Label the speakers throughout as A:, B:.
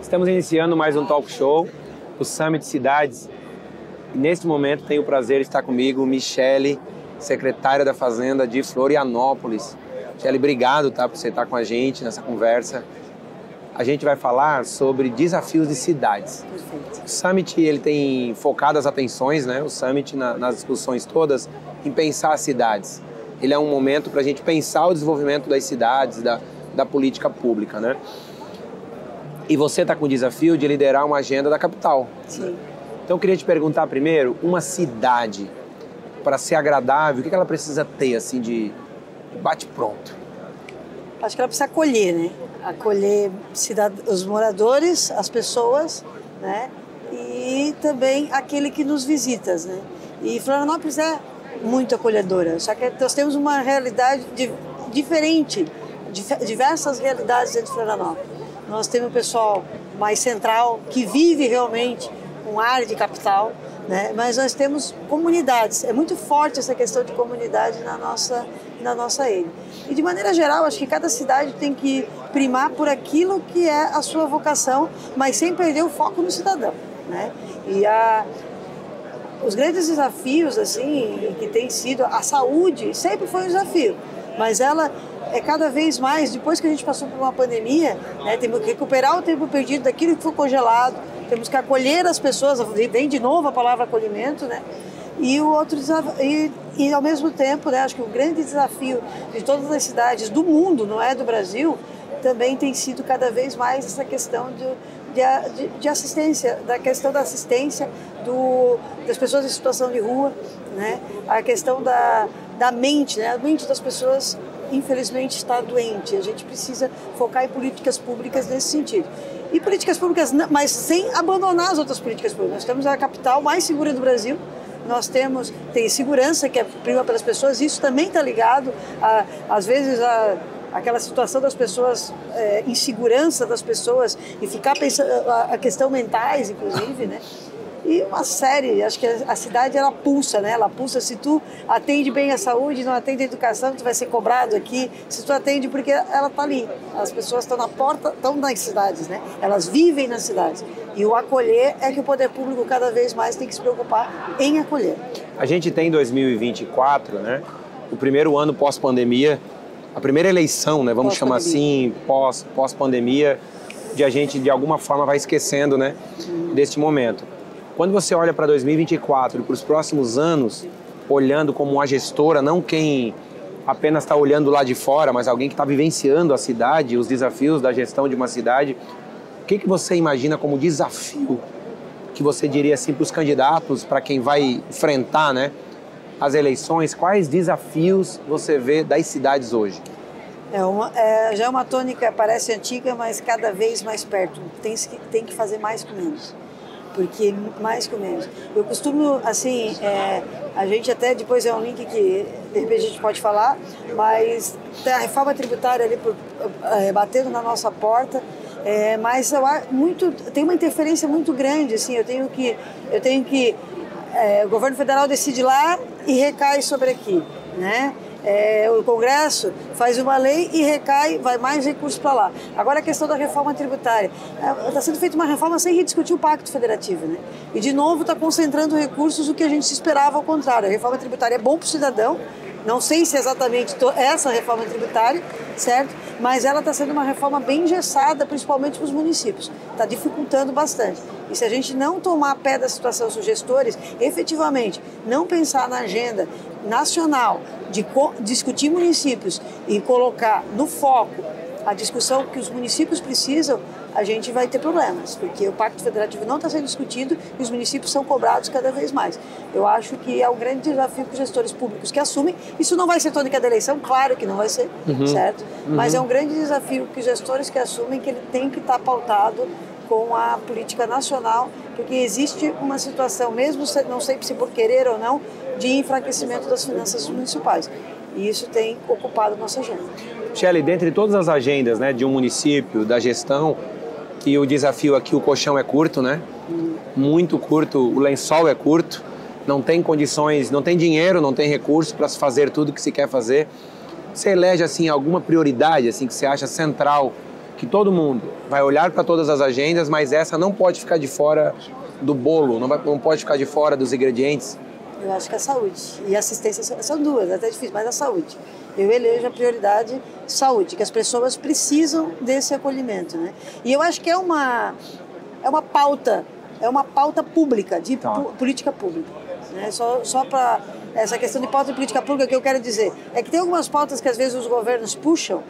A: Estamos iniciando mais um talk show, o Summit Cidades. E neste momento tenho o prazer de estar comigo, Michele, secretária da Fazenda de Florianópolis. Michele, obrigado por você estar com a gente nessa conversa. A gente vai falar sobre desafios de cidades.
B: Perfeito.
A: O Summit ele tem focado as atenções, né? O Summit nas discussões todas em pensar as cidades. Ele é um momento para a gente pensar o desenvolvimento das cidades, da política pública, né? E você está com o desafio de liderar uma agenda da capital.
B: Sim.
A: Então eu queria te perguntar primeiro, uma cidade, para ser agradável, o que ela precisa ter assim de bate-pronto?
B: Acho que ela precisa acolher, né? Acolher os moradores, as pessoas, né? E também aquele que nos visita, né? E Florianópolis é muito acolhedora, só que nós temos uma realidade diferente, diversas realidades dentro de Florianópolis. Nós temos o pessoal mais central, que vive realmente com área de capital, né? Mas nós temos comunidades. É muito forte essa questão de comunidade na nossa ilha. E de maneira geral, acho que cada cidade tem que primar por aquilo que é a sua vocação, mas sem perder o foco no cidadão, né? E os grandes desafios, assim, que tem sido a saúde, sempre foi um desafio, mas ela é cada vez mais, depois que a gente passou por uma pandemia, né, temos que recuperar o tempo perdido daquilo que foi congelado, temos que acolher as pessoas, vem de novo a palavra acolhimento, né? E o outro desafio, e ao mesmo tempo, né, acho que o grande desafio de todas as cidades do mundo, não é do Brasil, também tem sido cada vez mais essa questão de assistência, da questão da assistência das pessoas em situação de rua, né? A questão da mente, né? A mente das pessoas, infelizmente, está doente. A gente precisa focar em políticas públicas nesse sentido. E políticas públicas, mas sem abandonar as outras políticas públicas. Nós temos a capital mais segura do Brasil, nós tem segurança que é prima pelas pessoas, isso também está ligado, às vezes, aquela situação das pessoas, insegurança das pessoas, e ficar pensando, a questão mentais, inclusive, né? E uma série, acho que a cidade, ela pulsa, né? Ela pulsa, se tu atende bem a saúde, não atende a educação, tu vai ser cobrado aqui. Se tu atende, porque ela está ali. As pessoas estão na porta, estão nas cidades, né? Elas vivem nas cidades. E o acolher é que o poder público cada vez mais tem que se preocupar em acolher. A
A: gente tem 2024, né? O primeiro ano pós-pandemia, a primeira eleição, né? Vamos chamar assim, pós-pandemia, a gente de alguma forma vai esquecendo, né? Deste momento. Quando você olha para 2024 e para os próximos anos, olhando como uma gestora, não quem apenas está olhando lá de fora, mas alguém que está vivenciando a cidade, os desafios da gestão de uma cidade, o que você imagina como desafio que você diria assim para os candidatos, para quem vai enfrentar, né, as eleições? Quais desafios você vê das cidades hoje?
B: Já é uma tônica, parece antiga, mas cada vez mais perto. Tem que fazer mais com menos. Porque mais com menos. Eu costumo, assim, a gente até depois é um link que de repente a gente pode falar, mas tem a reforma tributária ali batendo na nossa porta, mas tem uma interferência muito grande, assim, eu tenho que o governo federal decide lá e recai sobre aqui, né? O Congresso faz uma lei e recai, vai mais recursos para lá. Agora a questão da reforma tributária. Está sendo feita uma reforma sem rediscutir o Pacto Federativo, né? E de novo está concentrando recursos, o que a gente se esperava ao contrário. A reforma tributária é bom para o cidadão, não sei se é exatamente essa reforma tributária, certo? Mas ela está sendo uma reforma bem engessada, principalmente para os municípios. Está dificultando bastante. E se a gente não tomar pé da situação, os gestores, efetivamente, não pensar na agenda nacional de discutir municípios e colocar no foco a discussão que os municípios precisam, a gente vai ter problemas, porque o Pacto Federativo não está sendo discutido e os municípios são cobrados cada vez mais. Eu acho que é um grande desafio para os gestores públicos que assumem. Isso não vai ser tônica da eleição, claro que não vai ser, certo? Mas é um grande desafio que os gestores que assumem, que ele tem que estar pautado com a política nacional, porque existe uma situação, mesmo não sei se por querer ou não, de enfraquecimento das finanças municipais. E isso tem ocupado a nossa agenda.
A: Michele, dentre todas as agendas, né, de um município, da gestão, que o desafio aqui, o colchão é curto, né? Muito curto, o lençol é curto, não tem condições, não tem dinheiro, não tem recurso para se fazer tudo que se quer fazer. Você elege assim alguma prioridade assim que você acha central que todo mundo vai olhar para todas as agendas, mas essa não pode ficar de fora do bolo, não pode ficar de fora dos ingredientes?
B: Eu acho que a saúde e a assistência são duas, é até difícil, mas a saúde. Eu elejo a prioridade saúde, que as pessoas precisam desse acolhimento, né? E eu acho que é uma pauta pública, de política pública, né? Só para essa questão de pauta de política pública, que eu quero dizer é que tem algumas pautas que às vezes os governos puxam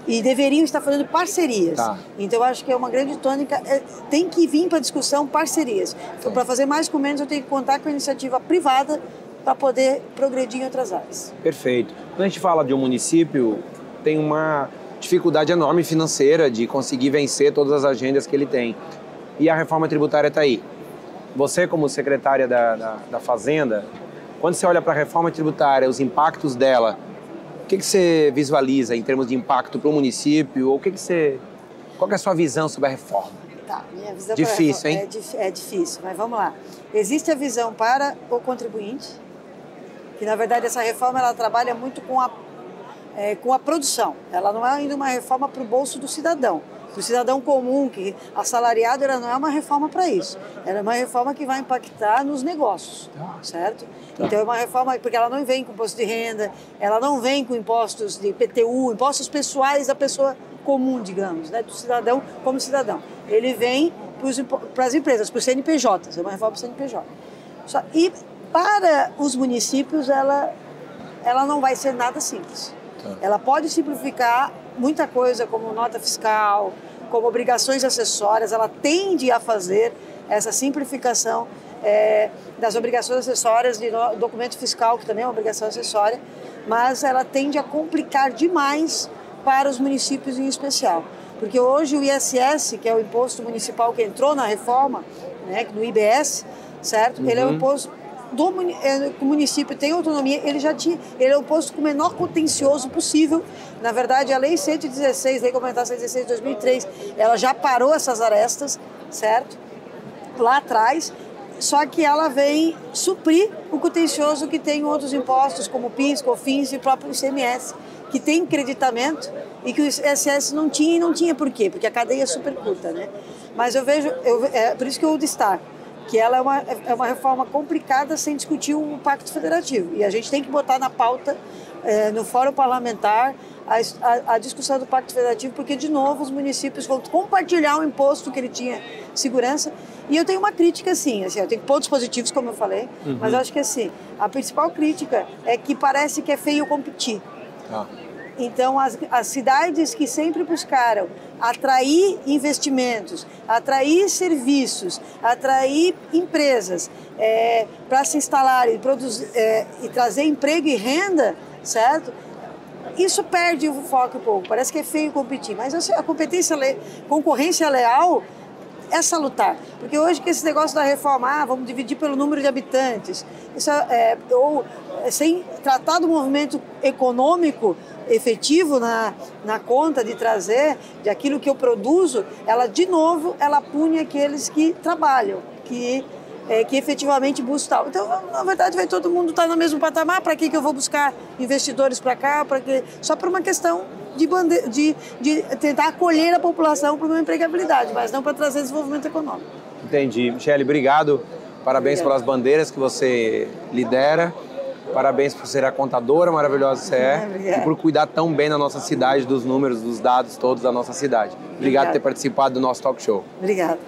B: e deveriam estar fazendo parcerias. Então eu acho que é uma grande tônica, tem que vir para discussão parcerias. Então, para fazer mais com menos, eu tenho que contar com a iniciativa privada para poder progredir em outras áreas.
A: Perfeito. Quando a gente fala de um município, tem uma dificuldade enorme financeira de conseguir vencer todas as agendas que ele tem. E a reforma tributária está aí. Você, como secretária da Fazenda, quando você olha para a reforma tributária, os impactos dela, o que você visualiza em termos de impacto para o município? Ou qual que é a sua visão sobre a reforma?
B: Minha visão
A: difícil, hein?
B: É difícil, mas vamos lá. Existe a visão para o contribuinte, que na verdade essa reforma ela trabalha muito com a produção. Ela não é ainda uma reforma para o bolso do cidadão. Do cidadão comum, que assalariado, ela não é uma reforma para isso. Ela é uma reforma que vai impactar nos negócios, certo? Então é uma reforma, porque ela não vem com imposto de renda, ela não vem com impostos de IPTU, impostos pessoais da pessoa comum, digamos, né? Do cidadão como cidadão. Ele vem para as empresas, para os CNPJs, é uma reforma para o CNPJ. E para os municípios, ela não vai ser nada simples. Ela pode simplificar muita coisa, como nota fiscal, como obrigações acessórias. Ela tende a fazer essa simplificação das obrigações acessórias de documento fiscal, que também é uma obrigação acessória, mas ela tende a complicar demais para os municípios em especial. Porque hoje o ISS, que é o imposto municipal que entrou na reforma, né, no IBS, certo? Ele é um imposto o município tem autonomia, ele é o posto com o menor contencioso possível. Na verdade, a Lei 116, Lei Complementar 116 de 2003, ela já parou essas arestas, certo? Lá atrás, só que ela vem suprir o contencioso que tem outros impostos, como PIS, COFINS e o próprio ICMS, que tem creditamento e que o ISS não tinha, e não tinha por quê? Porque a cadeia é super curta, né? Mas eu vejo, por isso que eu destaco, que ela é uma reforma complicada sem discutir o Pacto Federativo. E a gente tem que botar na pauta, no Fórum Parlamentar, a discussão do Pacto Federativo, porque, de novo, os municípios vão compartilhar o imposto que ele tinha segurança. E eu tenho uma crítica, assim, eu tenho pontos positivos, como eu falei, mas eu acho que, assim, a principal crítica é que parece que é feio competir. Então, as cidades que sempre buscaram atrair investimentos, atrair serviços, atrair empresas para se instalarem e trazer emprego e renda, certo? Isso perde o foco um pouco, parece que é feio competir, mas a concorrência leal é salutar, porque hoje que esse negócio da reforma, vamos dividir pelo número de habitantes, sem tratar do movimento econômico efetivo na conta de trazer, de aquilo que eu produzo, de novo, ela pune aqueles que trabalham, que efetivamente buscam tal. Então, na verdade, vai todo mundo estar no mesmo patamar. Para que eu vou buscar investidores para cá? Só por uma questão de tentar acolher a população para uma empregabilidade, mas não para trazer desenvolvimento econômico.
A: Entendi. Michele, obrigado. Parabéns pelas bandeiras que você lidera. Parabéns por ser a contadora maravilhosa que você é e por cuidar tão bem na nossa cidade, dos números, dos dados todos da nossa cidade. Obrigado por ter participado do nosso talk show.
B: Obrigada.